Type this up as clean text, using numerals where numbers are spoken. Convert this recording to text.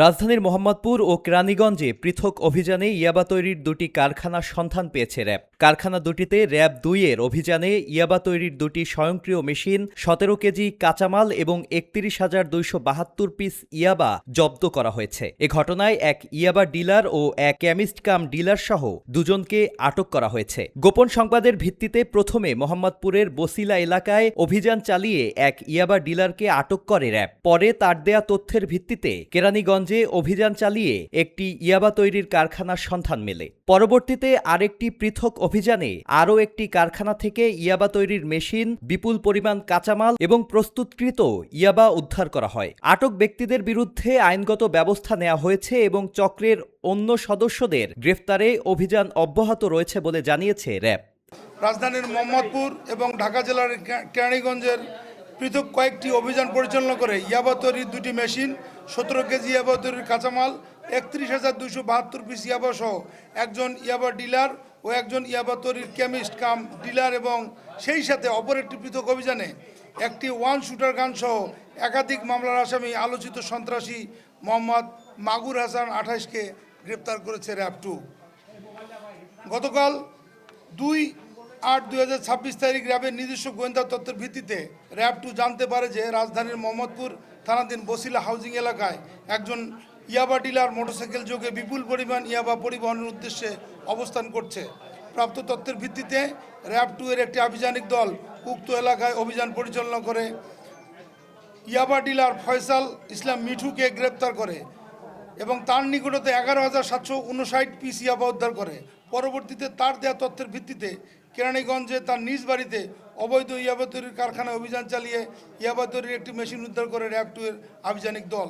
রাজধানীর মোহাম্মদপুর ও কেরানীগঞ্জে পৃথক অভিযানে ইয়াবা তৈরির দুটি কারখানার সন্ধান পেয়েছে র্যাব। কারখানা দুটিতে র্যাব ২-এর অভিযানে ইয়াবা তৈরির দুটি স্বয়ংক্রিয় মেশিন, ১৭ কেজি কাঁচামাল এবং ৩১,২৭২ পিস ইয়াবা জব্দ করা হয়েছে। এ ঘটনায় এক ইয়াবা ডিলার ও এক কেমিস্ট কাম ডিলার সহ দুজনকে আটক করা হয়েছে। গোপন সংবাদের ভিত্তিতে প্রথমে মোহাম্মদপুরের বসিলা এলাকায় অভিযান চালিয়ে এক ইয়াবা ডিলারকে আটক করে র্যাব। পরে তার দেয়া তথ্যের ভিত্তিতে কেরানীগঞ্জে অভিযান চালিয়ে একটি ইয়াবা তৈরির কারখানার সন্ধান মেলে। পরবর্তীতে আরেকটি পৃথক অভিযানে আরও একটি কারখানা থেকে ইয়াবা তৈরির মেশিন, বিপুল পরিমাণ কাঁচামাল এবং প্রস্তুতকৃত ইয়াবা উদ্ধার করা হয়। আটক ব্যক্তিদের বিরুদ্ধে আইনগত ব্যবস্থা নেওয়া হয়েছে এবং চক্রের অন্য সদস্যদের গ্রেফতারে অভিযান অব্যাহত রয়েছে বলে জানিয়েছে র্যাব। রাজধানীর মোহাম্মদপুর এবং ঢাকা জেলার কেরানীগঞ্জের পৃথক কয়েকটি অভিযান পরিচালনা করে ইয়াবা তৈরির দুটি মেশিন, ১৭ কেজি ইয়াবা তৈরির কাঁচামাল, ৩১,২৭২ পিস ইয়াবা সহ একজন ইয়াবা ডিলার ও একজন ইয়াবা তৈরির কেমিস্ট কাম ডিলার এবং সেই সাথে অপর একটি পৃথক অভিযানে একটি ওয়ান শুটার গান সহ একাধিক মামলার আসামি আলোচিত সন্ত্রাসী মোহাম্মদ মাগুর হাসান ২৮কে গ্রেপ্তার করেছে র্যাব ২। গতকাল ২/৮/২০২৬ তারিখ র্যাবের নিজস্ব গোয়েন্দা তথ্যের ভিত্তিতে র্যাব ২ জানতে পারে যে রাজধানীর মোহাম্মদপুর থানাধীন বসিলা হাউজিং এলাকায় একজন ইয়াবা ডিলার মোটরসাইকেল যোগে বিপুল পরিমাণ ইয়াবা পরিবহনের উদ্দেশ্যে অবস্থান করছে। প্রাপ্ত তথ্যের ভিত্তিতে র্যাব ২ এর একটি আভিযানিক দল উক্ত এলাকায় অভিযান পরিচালনা করে ইয়াবা ডিলার ফয়সাল ইসলাম মিঠুকে গ্রেপ্তার করে এবং তার নিকটতে ১১,৭৫৯ পিস ইয়াবা উদ্ধার করে। পরবর্তীতে তার দেয়া তথ্যের ভিত্তিতে কেরানীগঞ্জে তার নিজ বাড়িতে অবৈধ ইয়াবা তৈরির কারখানায় অভিযান চালিয়ে ইয়াবা তৈরির একটি মেশিন উদ্ধার করে র্যাব ২ এর আভিযানিক দল।